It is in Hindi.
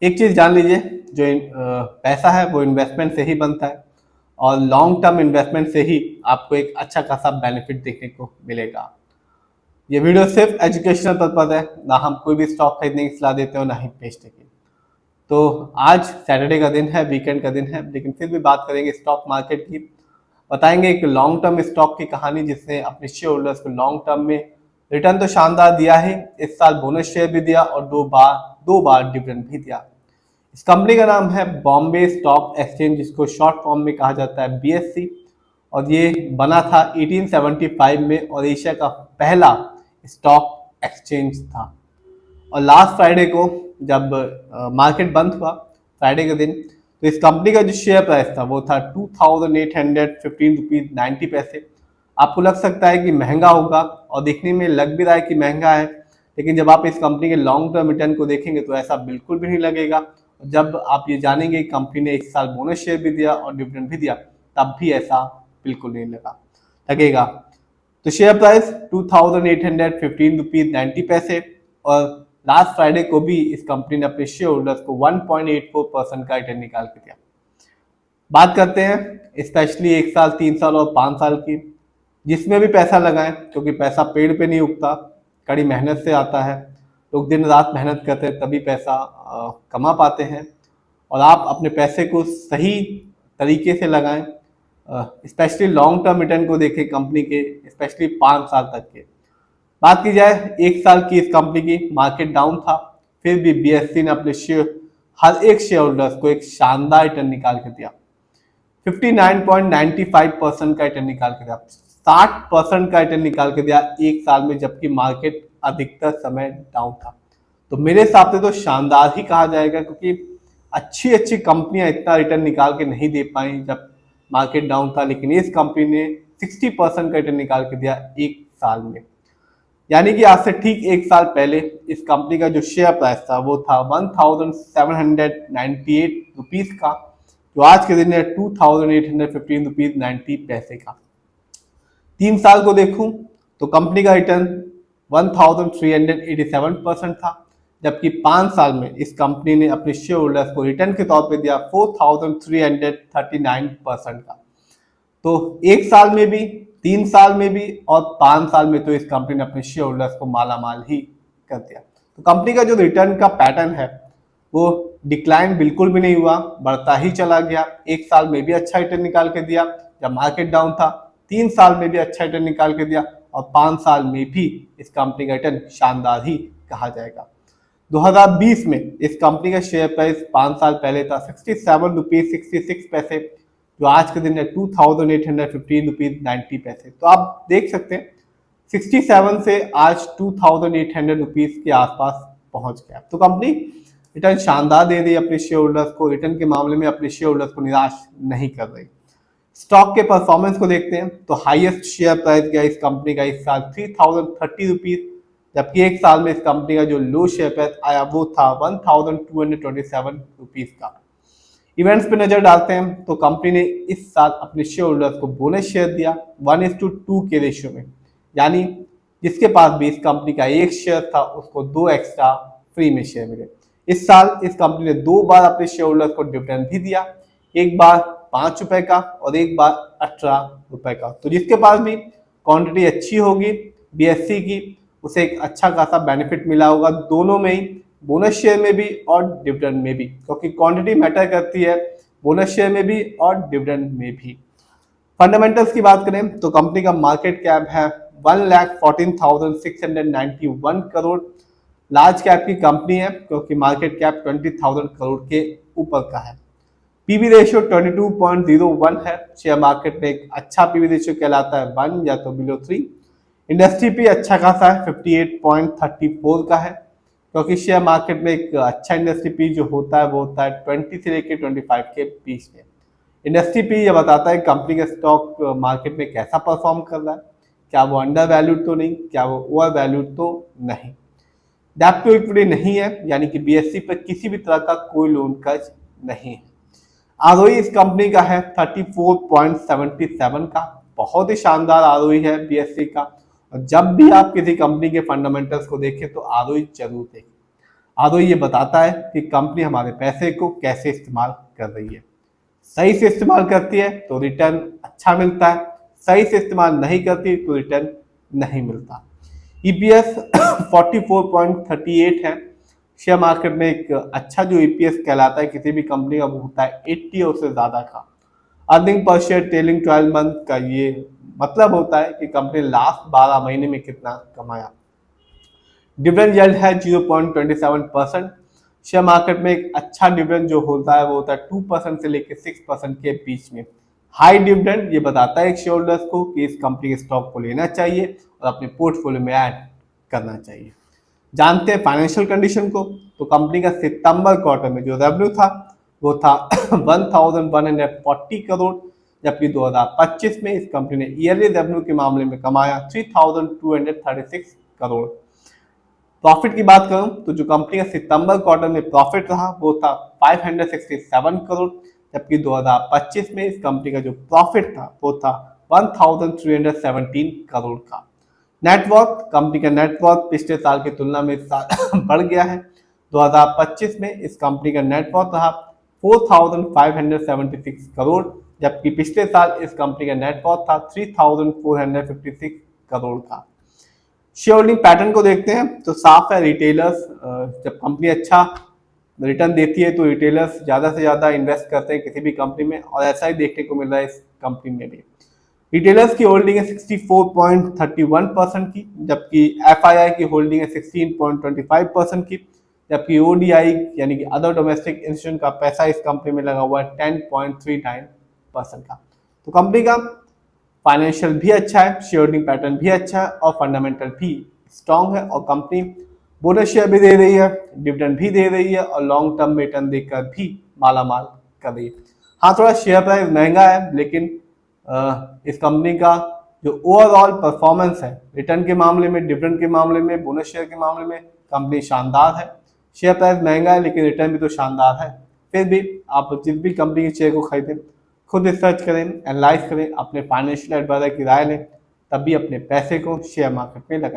एक चीज जान लीजिए, जो पैसा है वो इन्वेस्टमेंट से ही बनता है और लॉन्ग टर्म इन्वेस्टमेंट से ही आपको एक अच्छा खासा बेनिफिट देखने को मिलेगा। ये वीडियो सिर्फ एजुकेशनल पर्पज है, ना हम कोई भी स्टॉक खरीदने की सलाह देते हो ना ही बेचने की। तो आज सैटरडे का दिन है, वीकेंड का दिन है, लेकिन फिर भी बात करेंगे स्टॉक मार्केट की। बताएंगे एक लॉन्ग टर्म स्टॉक की कहानी जिसने अपने शेयर होल्डर्स को लॉन्ग टर्म में रिटर्न तो शानदार दिया है। इस साल बोनस शेयर भी दिया और दो बार डिविडेंड भी दिया। इस कंपनी का नाम है बॉम्बे स्टॉक एक्सचेंज, जिसको शॉर्ट फॉर्म में कहा जाता है बीएससी, और ये बना था 1875 में और एशिया का पहला स्टॉक एक्सचेंज था। और लास्ट फ्राइडे को जब मार्केट बंद हुआ फ्राइडे के दिन, तो इस कंपनी का जो शेयर प्राइस था वो था 2815 रुपीज 90 पैसे। आपको लग सकता है कि महंगा होगा और देखने में लग भी रहा है कि महंगा है, लेकिन जब आप इस कंपनी के लॉन्ग टर्म रिटर्न को देखेंगे तो ऐसा बिल्कुल भी नहीं लगेगा। जब आप ये जानेंगे कि कंपनी ने इस साल बोनस शेयर भी दिया और डिविडेंड भी दिया, तब भी ऐसा बिल्कुल नहीं लगेगा। तो शेयर प्राइस 2815 रुपीज 90 पैसे, और लास्ट फ्राइडे को भी इस कंपनी ने अपने शेयर होल्डर्स को 1.84% का रिटर्न निकाल के दिया। बात करते हैं स्पेशली 1 साल, 3 साल और 5 साल की, जिसमें भी पैसा लगाएं, क्योंकि पैसा पेड़ पे नहीं उगता, कड़ी मेहनत से आता है। लोग दिन रात मेहनत करते हैं तभी पैसा कमा पाते हैं, और आप अपने पैसे को सही तरीके से लगाएं। स्पेशली लॉन्ग टर्म रिटर्न को देखें कंपनी के, स्पेशली 5 साल तक के। बात की जाए 1 साल की, इस कंपनी की मार्केट डाउन था, फिर भी बीएससी ने अपने शेयर हर एक शेयर होल्डर्स को एक शानदार रिटर्न निकाल के दिया। 59.95% का रिटर्न निकाल के दिया, 60% का रिटर्न निकाल के दिया 1 साल में, जबकि मार्केट अधिकतर समय डाउन था। तो मेरे हिसाब से तो शानदार ही कहा जाएगा, क्योंकि अच्छी अच्छी कंपनियां इतना रिटर्न निकाल के नहीं दे पाई जब मार्केट डाउन था, लेकिन इस कंपनी ने 60% का रिटर्न निकाल के दिया 1 साल में। यानी कि आज से ठीक 1 साल पहले इस कंपनी का जो शेयर प्राइस था वो था 1798 रुपीज का, जो आज के दिन है 2815 रुपीज 90 पैसे का। 3 साल को देखूं तो कंपनी का रिटर्न 1387% था, जबकि 5 साल में इस कंपनी ने अपने शेयर होल्डर्स को रिटर्न के तौर पे दिया 4339% का। तो 1 साल में भी, 3 साल में भी और 5 साल में तो इस कंपनी ने अपने शेयर होल्डर्स को मालामाल ही कर दिया। तो कंपनी का जो रिटर्न का पैटर्न है वो डिक्लाइन बिल्कुल भी नहीं हुआ, बढ़ता ही चला गया। 1 साल में भी अच्छा रिटर्न निकाल के दिया जब मार्केट डाउन था, 3 साल में भी अच्छा रिटर्न निकाल के दिया, और 5 साल में भी इस कंपनी का रिटर्न शानदार ही कहा जाएगा। 2020 में इस कंपनी का शेयर प्राइस 5 साल पहले था 67 रुपीज 66 पैसे, जो आज के दिन है 2815 रुपीज 90 पैसे। तो आप देख सकते हैं 67 से आज 2800 रुपीज के आसपास पहुंच गया। तो कंपनी रिटर्न शानदार दे रही है अपने शेयर होल्डर्स को, रिटर्न के मामले में अपने शेयर होल्डर्स को निराश नहीं कर रही। स्टॉक के परफॉर्मेंस को देखते हैं तो हाईएस्ट शेयर प्राइस गया इस कंपनी का इस साल 3030 रुपीज, जबकि 1 साल में इस कंपनी का जो लो शेयर प्राइस आया वो था 1227 रुपीज का। इवेंट्स पे नजर डालते हैं तो कंपनी ने इस साल अपने शेयर होल्डर्स को बोनस शेयर दिया 1:2 के रेशियो में, यानी जिसके पास भी इस कंपनी का एक शेयर था उसको 2 एक्स्ट्रा फ्री में शेयर मिले। इस साल इस कंपनी ने 2 बार अपने शेयर होल्डर्स को डिविडेंड भी दिया, एक बार 5 रुपए का और एक बार 18 रुपए का। तो जिसके पास भी क्वांटिटी अच्छी होगी बीएससी की, उसे एक अच्छा खासा बेनिफिट मिला होगा, दोनों में ही, बोनस शेयर में भी और डिविडेंड में भी, क्योंकि क्वांटिटी मैटर करती है बोनस शेयर में भी और डिविडेंड में भी। फंडामेंटल्स की बात करें तो कंपनी का मार्केट कैप है 1,14,691 करोड़। लार्ज कैप की कंपनी है क्योंकि मार्केट कैप 20,000 करोड़ के ऊपर का है। पीवी रेशियो 22.01 है। शेयर मार्केट में एक अच्छा पीवी रेशियो कहलाता है 1 या तो बिलो 3। इंडस्ट्री पी अच्छा खासा है 58.34 का है, क्योंकि शेयर मार्केट में एक अच्छा इंडस्ट्री पी जो होता है वो होता है 20 से लेकर 25 के बीच में। इंडस्ट्री पी ये बताता है कंपनी का स्टॉक मार्केट में कैसा परफॉर्म कर रहा है, क्या वो अंडर वैल्यूड तो नहीं, क्या वो ओवर वैल्यूड तो नहीं। डेब्ट टू इक्विटी नहीं है, यानी कि बीएससी पर किसी भी तरह का कोई लोन कर्ज नहीं है। आरओई इस कंपनी का है 34.77 का, बहुत ही शानदार आरओई है बीएससी का। और जब भी आप किसी कंपनी के फंडामेंटल्स को देखें तो आरओई जरूर देखें। आरओई ये बताता है कि कंपनी हमारे पैसे को कैसे इस्तेमाल कर रही है। सही से इस्तेमाल करती है तो रिटर्न अच्छा मिलता है, सही से इस्तेमाल नहीं करती तो रिटर्न नहीं मिलता। ईपीएस 44.38 है। शेयर मार्केट में एक अच्छा जो ईपीएस कहलाता है किसी भी कंपनी का, वो होता है 80 और उससे ज्यादा का। Earning per share trailing 12 month का ये मतलब होता है कि कंपनी लास्ट 12 महीने में कितना कमाया। डिविडेंड यील्ड है 0.27%। शेयर मार्केट में एक अच्छा डिविडेंड जो होता है वो होता है 2% से लेकर 6% के बीच में। हाई डिविडेंड ये बताता है शेयर होल्डर्स को कि इस कंपनी के स्टॉक को लेना चाहिए और अपने पोर्टफोलियो में ऐड करना चाहिए। जानते हैं फाइनेंशियल कंडीशन को, तो कंपनी का सितंबर क्वार्टर में जो रेवेन्यू था वो था 1140 करोड़, जबकि 2025 में इस कंपनी ने ईयरली रेवेन्यू के मामले में कमाया 3236 करोड़। प्रॉफिट की बात करूं तो जो कंपनी का सितंबर क्वार्टर में प्रॉफिट रहा वो था 567 करोड़, जबकि 2025 में इस कंपनी का जो प्रॉफिट था वो था 1317 करोड़ का। नेटवर्क, कंपनी का नेटवर्क पिछले साल की तुलना में बढ़ गया है। 2025 में इस कंपनी का नेटवर्क रहा 4576 करोड़, जबकि पिछले साल इस कंपनी का नेटवर्क था 3456 करोड़ का। शेयर होल्डिंग पैटर्न को देखते हैं तो साफ है, रिटेलर्स जब कंपनी अच्छा रिटर्न देती है तो रिटेलर्स ज़्यादा से ज़्यादा इन्वेस्ट करते हैं किसी भी कंपनी में, और ऐसा ही देखने को मिल रहा है इस कंपनी में भी। रिटेलर्स की होल्डिंग है 64.31% की, जबकि एफआईआई की होल्डिंग है 16.25% की, जबकि ओडीआई यानी कि अदर डोमेस्टिक इंस्टीट्यूशन का पैसा इस कंपनी में लगा हुआ है 10.39% का। तो कंपनी का फाइनेंशियल भी अच्छा है, शेयर होल्डिंग पैटर्न भी अच्छा है और फंडामेंटल भी स्ट्रांग है, और कंपनी बोनस शेयर भी दे रही है, डिविडेंड भी दे रही है और लॉन्ग टर्म में रिटर्न देकर भी मालामाल कर रही है। हाँ, थोड़ा शेयर प्राइस महंगा है, लेकिन इस कंपनी का जो ओवरऑल परफॉर्मेंस है रिटर्न के मामले में, डिविडेंड के मामले में, बोनस शेयर के मामले में कंपनी शानदार है। शेयर प्राइस महंगा है लेकिन रिटर्न भी तो शानदार है। फिर भी आप जिस भी कंपनी के शेयर को खरीदें खुद रिसर्च करें, एनालाइज करें, अपने फाइनेंशियल एडवाइजर की राय लें, तभी अपने पैसे को शेयर मार्केट में लगाएं।